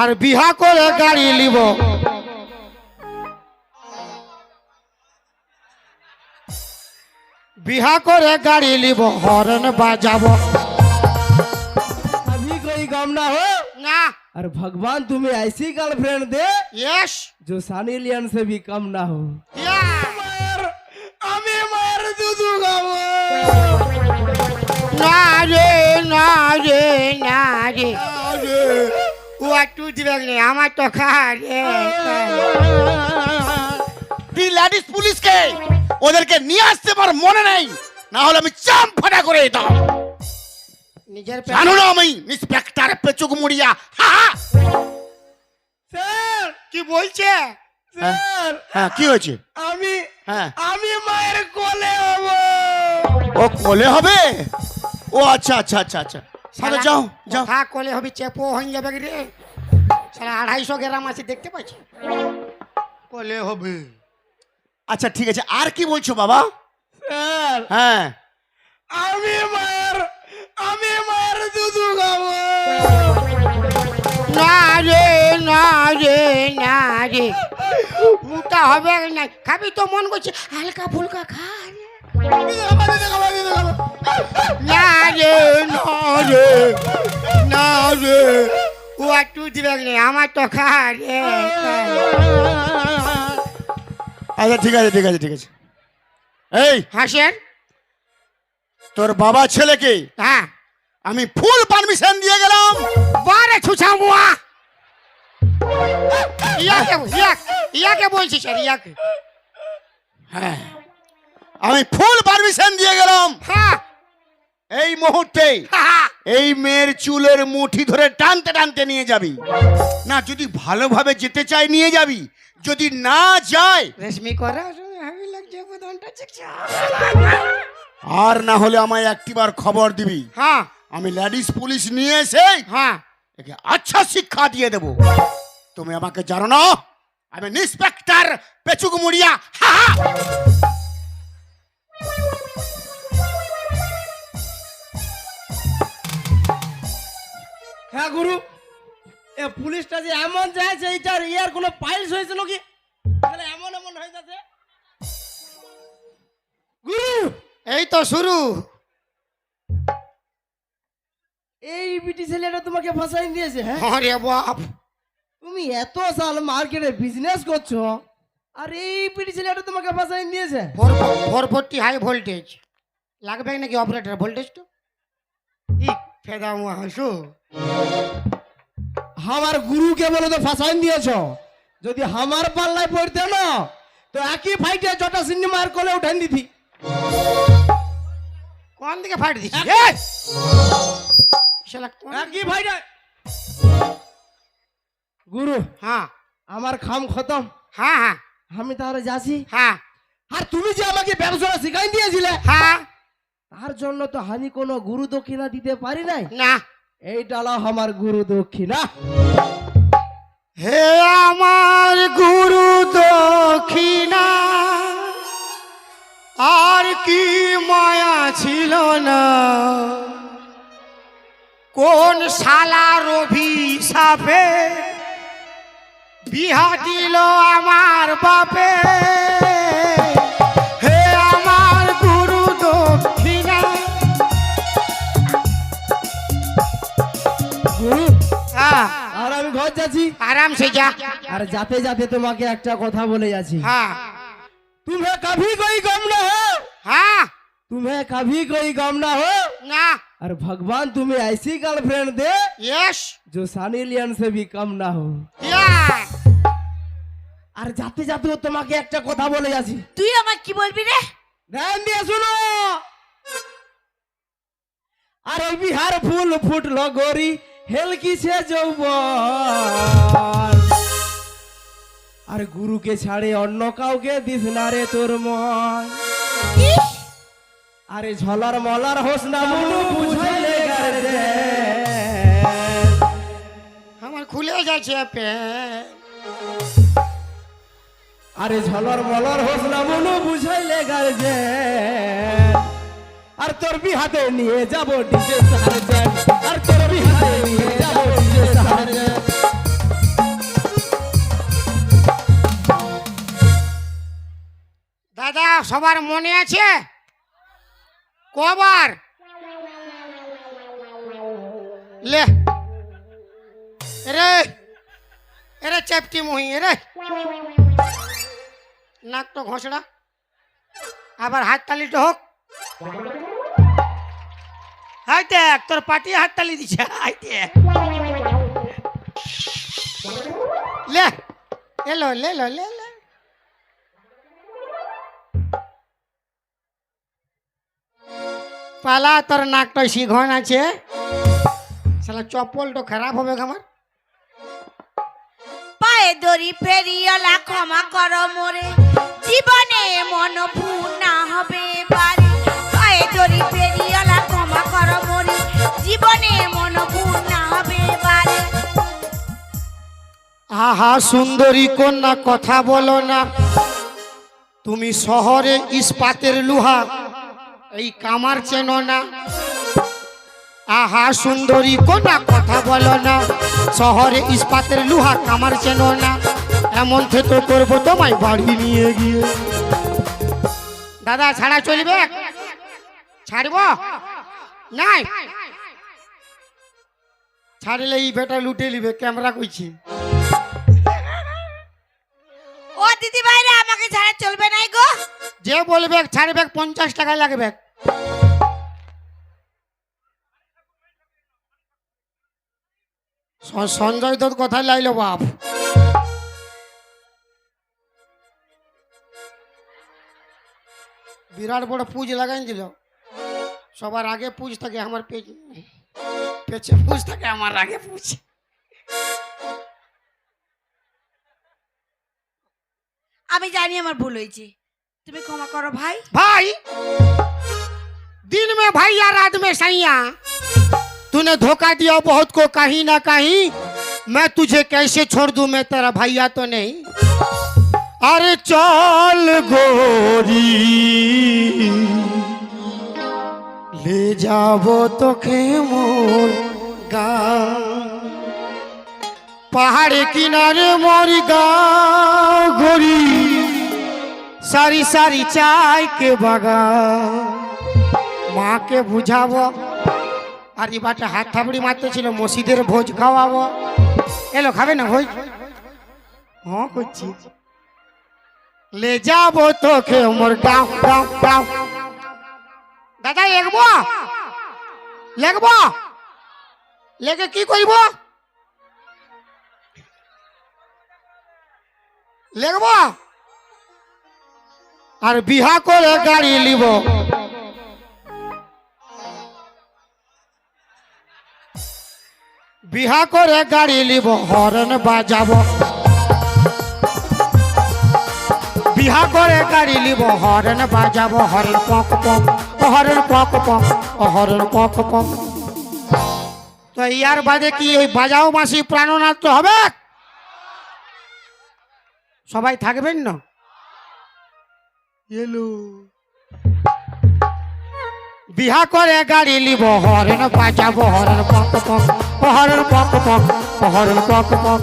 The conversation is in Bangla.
আর বিহা করে গাড়ি লিব বিহা করে গাড়ি লিব হর্ন বাজাবো अभी कोई गम ना हो না और भगवान तुम्हें ऐसी गर्लफ्रेंड दे यस जो सनी लियोन से भी कम ना हो या আমি মার দুধু খাবো না রে না রে না রে ও একটু দিবে না আমার তো খা রে তুই লেডিস পুলিশকে ওদেরকে নিয়ে আসতে পার মনে নেই, না হলে আমি চাম ফাটা করে দিতাম। নিজের জানো না আমি ইন্সপেক্টর পেচুক মুড়িয়া। স্যার কি বলছে স্যার হ্যাঁ কি হয়েছে? আমি হ্যাঁ আমি মায়ের কোলে হব ও কোলে হবে? ও আচ্ছা আচ্ছা আচ্ছা আচ্ছা সাথে যাও যাও। খা কোলে হবে চেপো হয়ে যাবে রে সারা 250 গ্রাম আছে দেখতে পাচ্ছি কোলে হবে। আচ্ছা ঠিক আছে, আর কি বলছো বাবা? স্যার হ্যাঁ আমি মায়ের দুধু খাবো না রে না রে না রে মোটা হবে না খাবি তো মন করছে হালকা ফুলকা খা রে না রে না রে না রে ও একটু দিবে না আমার তো খা রে আচ্ছা ঠিক আছে ঠিক আছে ঠিক আছে। এই হাসেন তোর বাবা ছেলেকে হ্যাঁ আমি ফুল পারমিশন দিয়ে গেলাম। বারে ছুছা মুয়া ইয়াকে বলছি স্যার ইয়াকে হ্যাঁ আমি ফুল পারমিশন দিয়ে গেলাম। হ্যাঁ এই মুহূর্তে হ্যাঁ এই মেয়ের চুলের মুঠি ধরে টানতে টানতে নিয়ে যাবি। না যদি ভালোভাবে যেতে চাই নিয়ে যাবি, যদি না যায় রেশমি করা আমি লাগছে বদনটা চিকচা আর না হলে আমায় একটিবার খবর দিবি। হ্যাঁ আমি লেডিস পুলিশ নিয়ে এসে হ্যাঁ একে আচ্ছা শিক্ষা দিয়ে দেব। তুমি আমাকে জানো না, আমি ইন্সপেক্টর পেচুক মুড়িয়া। হ্যাঁ গুরু এ পুলিশটা যে এমন যাচ্ছে এইটার ইয়ার কোনো পাইলস হয়েছিল কি তাহলে এমন এমন হয়ে যাচ্ছে গুরু এই তো শুরু এই বিটি ছেলেটা তোমাকে ফাঁসাই দিয়েছে হ্যাঁ আরে বাপ তুমি এত সাল মার্কেটে বিজনেস করছো আর এই বিটি ছেলেটা তোমাকে ফাঁসাই দিয়েছে 440 হাই ভোল্টেজ লাগবে নাকি অপারেটর ভোল্টেজ তো ই ফেদা মুয়া হাসু আমার গুরুকে বলে তো ফাঁসাই দিয়েছো যদি আমার পাল্লায় পড়তে না তো একই ফাইটে জটা সিনেমার কোলে উঠান দিতি কোন দিকে ফাইট দিছি শালা কোন একই ফাইটে গুরু হ্যাঁ আমার খাম খতম হ্যাঁ হ্যাঁ আমি তাহলে যাচ্ছি হ্যাঁ আর তুমি যে আমাকে ব্যবসাটা শিখাই দিয়েছিলে হ্যাঁ তার জন্য তো আমি কোনো গুরু দক্ষিণা দিতে পারি নাই না এইটা হলো আমার গুরু দক্ষিণা হে আমার গুরু দক্ষিণা আর কি মায়া ছিল না কোন শালার অভিশাপে বিহা দিল আমার বাপে হে আমার গুরু দক্ষিণা গুরু হ্যাঁ আর আমি ঘর যাচ্ছি आराम से जा আর যাতে যাতে তোমাকে একটা কথা বলে যাচ্ছি हाँ तुम्हें कभी कोई गम ना हो हाँ तुम्हें कभी कोई गम ना हो ना और भगवान तुम्हें ऐसी गर्लफ्रेंड दे यस जो सनी लियोन से भी कम ना हो या আর যাতে যাতে ও তোমাকে একটা কথা বলে যাচ্ছি তুই আমার কি বলবি রে? ধ্যান দিয়ে শুনো আর ওই বিহার ফুল ফুটলো গরি হেলকি সে যৌবন আর গুরুকে ছাড়ে অন্য কাউকে দিস না রে তোর মন আরে ঝলার মলার হোস না মনু বুঝাইলে গারে আমার খুলে যাচ্ছে প্যান্ট আরে ঝলর মলর হোস না মনু বুঝাইলে গারে আর তোর বিহাতে নিয়ে যাব ডিজে সারজেন আর তোর বিহাতে নিয়ে যাব ডিজে সারজেন সবার মনে আছে? কবার? লে রে এরে চেপটি মুহি রে, নাক তো ঘষড়া, আবার হাত তালিটা হোক। হাই দেখ তোর পাটি হাত তালি দিছে, হাই দেখ। লে এলো লে লো লে লে। পালা তোর নাকটা শিঘন আছে, শালা চপ্পলটা খারাপ হবে আমার। পায়ে দড়ি ফেরিওলা ক্ষমা করো মোরে, জীবনে মন ভুল না হবে বারে। পায়ে দড়ি ফেরিওলা ক্ষমা করো মোরে, জীবনে মন ভুল না হবে বারে। আহা সুন্দরী কন্যা কথা বলো না, তুমি শহরে ইস্পাতের লোহা, এই কামার চেনো না। আহা সুন্দরী কন্যা কথা বলো না, শহরে ইস্পাতের লোহা কামার চেনো না। এমন থেতো করবো তোমায় বাড়ি নিয়ে গিয়ে। দাদা ছাড়া চলবে? ছাড়ব নাই, ছাড়লে এই বেটা লুটে নিবে, ক্যামেরা কইছি। ও দিদি ভাইরা আমাকে ছাড়া চলবে নাই গো। যে বলবে ছাড়বে 50 টাকা লাগবে। সঞ্জয় দত্ত কোথায় লাইলো বাপ? বিরাট বড় পুজ লাগাই দিল, সবার আগে পুজ থাকে আমার পেছে পুজ থাকে আমার আগে পুজ। আমি জানি আমার ভুল হয়েছে, তুমি ক্ষমা করো ভাই। भाई दिन में भैया रात में सैया, तूने धोखा दिया बहुत को कहीं ना कहीं, मैं तुझे कैसे छोड़ दूं, मैं तेरा भैया तो नहीं। अरे चल गोरी ले जाबो तो मोर गाँव, पहाड़ किनारे मोर गाँव गोरी, सारी सारी चाय के बागान। माँ के बुझाबो, আর এই বাটা হাত থাবড়ি মারতে ছিল, মসজিদের ভোজ খাওয়াবো। এলো খাবে না ভোজ? হ্যাঁ করছি। লে যাবো তোকে মোর গাঁও গাঁও গাঁও। দাদা লেখবো লেখবো, লেখে কি করব? লেখবো আর বিহা করে গাড়ি লিব। বিহা করে গাড়ি লিব, হর্ন বাজাবো। বিহা করে গাড়ি লিব, হর্ন বাজাবো। হর্ন পক পক, হর্ন পক পক, হর্ন পক পক। তো ইয়ার বাদে কি ওই বাজাও মাসি প্রাণনাথ হবে? সবাই থাকবেন না? এলো বিহা করে গাড়ি লিব, হর্ন বাজাবো। হর্ন পক পক, হর্ন পক পক, হর্ন পক পক।